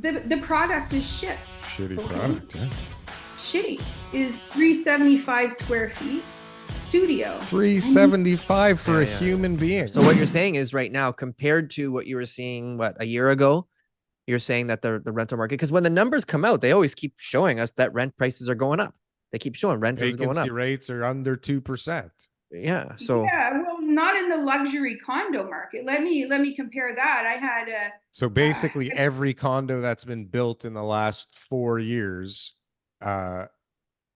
The product is shit. Shitty product, yeah. Shitty is 375 square feet studio. 375 for a human being. So what you're saying is right now, compared to what you were seeing, what, a year ago, you're saying that the rental market, because when the numbers come out, they always keep showing us that rent prices are going up. They keep showing rent is going up. Vacancy rates are under 2%. Yeah. So yeah, well, not in the luxury condo market. Let me compare that. I had a So basically every condo that's been built in the last 4 years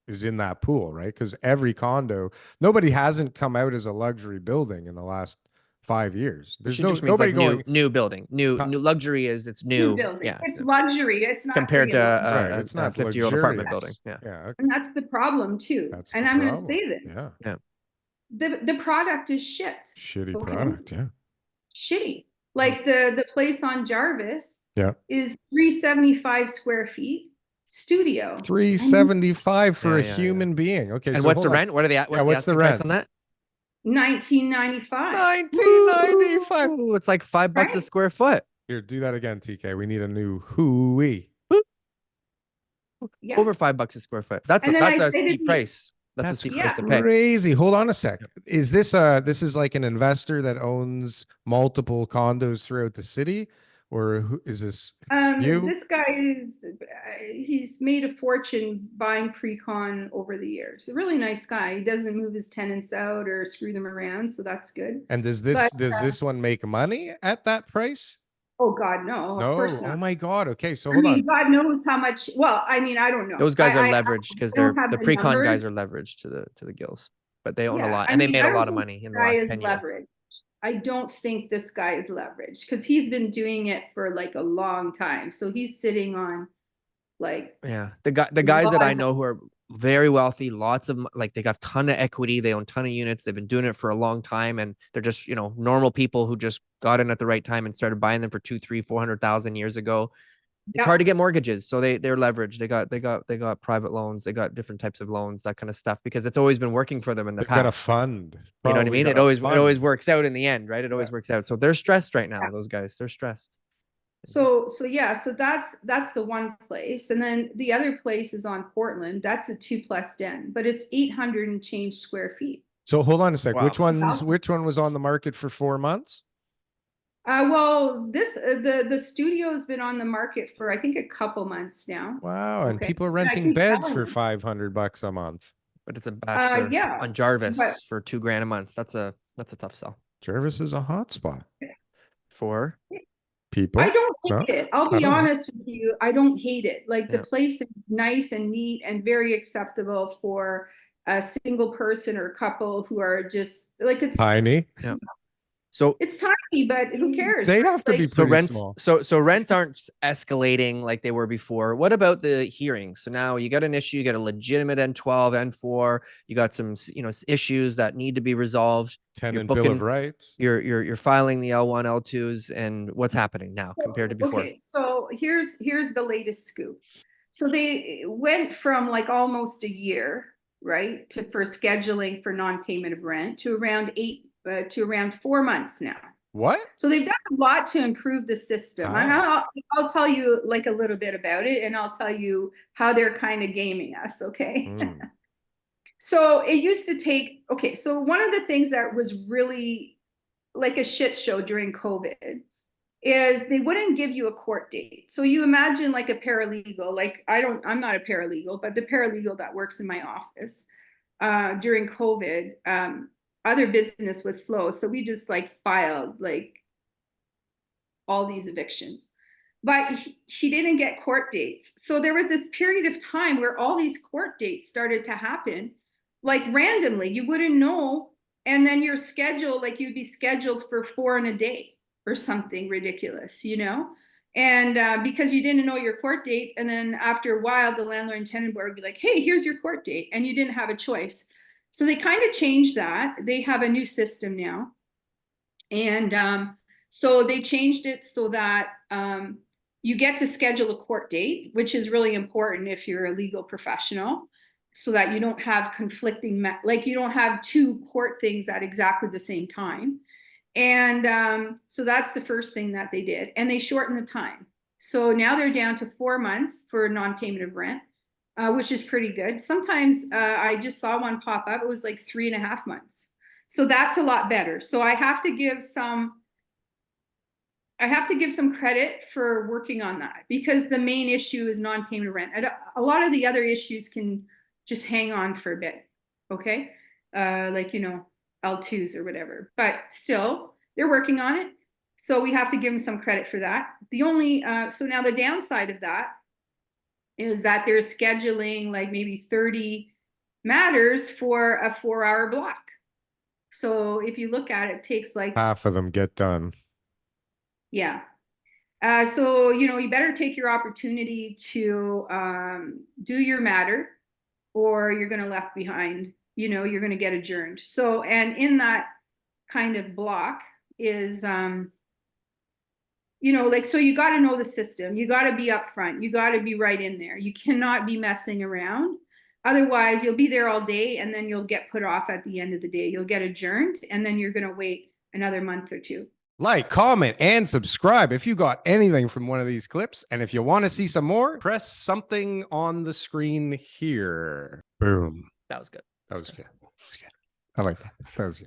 is in that pool, right? Because every condo, nobody hasn't come out as a luxury building in the last 5 years. There's nobody like going new building. New luxury is it's new. building. Yeah, it's luxury. It's not compared to right, it's not 50-year-old apartment building. Yeah. Yeah. Okay. And that's the problem too. That's and the I'm going to problem. say this. Yeah. Yeah. The product is shit. Shitty product, yeah. Shitty. Like the place on Jarvis is 375 square feet studio. 375 for a human being. Okay. And so what's the rent? What are they at? What's the rent on that? 1995. 1995. Ooh, it's like $5 a square foot. Here, do that again, TK. We need a new hooey. Over $5 a square foot. That's a steep price. That's a steep price to pay. Crazy. Hold on a sec. Is this this is like an investor that owns multiple condos throughout the city, or who is this? You? This guy is he's made a fortune buying pre-con over the years. A really nice guy. He doesn't move his tenants out or screw them around, so that's good. And does this one make money at that price? Oh God, no, of course not. Oh my God. Okay, so hold on. God knows how much. Well, I mean, I don't know. Those guys are leveraged because the pre-con guys are leveraged to the gills, but they own a lot and they made a lot of money in the last 10 years. I don't think this guy is leveraged because he's been doing it for like a long time. So he's sitting on like the guys that I know who are very wealthy, lots of like they got a ton of equity, they own a ton of units, they've been doing it for a long time, and they're just normal people who just got in at the right time and started buying them for 200,000-400,000 years ago. It's hard to get mortgages, so they're leveraged. They got private loans, they got different types of loans, that kind of stuff, because it's always been working for them in the past. They've got a fund. You know what I mean? It always works out in the end, right? It always works out. So they're stressed right now. Those guys, they're stressed. So that's the one place, and then the other place is on Portland. That's a 2+ den, but it's 800 and change square feet. So hold on a sec. Wow. Which one was on the market for 4 months? Well, the studio has been on the market for I think a couple months now. Wow, and people are renting beds for $500 a month. But it's a bachelor on Jarvis for $2,000 a month. That's a tough sell. Jarvis is a hot spot for people. I don't hate it. I'll be honest with you. I don't hate it. Like the place is nice and neat and very acceptable for a single person or couple who are just like it's tiny. Yeah. So it's tiny, but who cares? They have to be pretty small. So rents aren't escalating like they were before. What about the hearings? So now you got an issue, you got a legitimate N12, N4, you got some issues that need to be resolved. Tenant bill of rights. You're filing the L1, L2s, and what's happening now compared to before? Okay, so here's the latest scoop. So they went from like almost a year, right, for scheduling for non-payment of rent to around 4 months now. What? So they've done a lot to improve the system. And I'll tell you like a little bit about it, and I'll tell you how they're kind of gaming us, okay? So it used to take, so one of the things that was really like a shit show during COVID is they wouldn't give you a court date. So you imagine like a paralegal, like I'm not a paralegal, but the paralegal that works in my office during COVID, other business was slow. So we just like filed like all these evictions, but he didn't get court dates. So there was this period of time where all these court dates started to happen like randomly. You wouldn't know. And then your schedule, like you'd be scheduled for 4 in a day or something ridiculous, and because you didn't know your court date. And then after a while, the landlord and tenant board would be like, hey, here's your court date. And you didn't have a choice. So they kind of changed that. They have a new system now. And so they changed it so that you get to schedule a court date, which is really important if you're a legal professional, so that you don't have conflicting, like you don't have 2 court things at exactly the same time. And so that's the first thing that they did. And they shortened the time. So now they're down to 4 months for non-payment of rent, which is pretty good. Sometimes I just saw one pop up. It was like 3.5 months. So that's a lot better. So I have to give some credit for working on that, because the main issue is non-payment of rent. A lot of the other issues can just hang on for a bit. Okay. Like, you know, L2s or whatever, but still they're working on it. So we have to give them some credit for that. The only, so now the downside of that is that they're scheduling like maybe 30 matters for a 4-hour block. So if you look at it, it takes like half of them get done. Yeah. So, you know, you better take your opportunity to do your matter, or you're going to left behind, you know, you're going to get adjourned. So, and in that kind of block is, you know, like, so you got to know the system. You got to be upfront. You got to be right in there. You cannot be messing around. Otherwise, you'll be there all day and then you'll get put off at the end of the day. You'll get adjourned and then you're going to wait another month or two. Like, comment, and subscribe if you got anything from one of these clips. And if you want to see some more, press something on the screen here. Boom. That was good. That was good. I like that. That was good.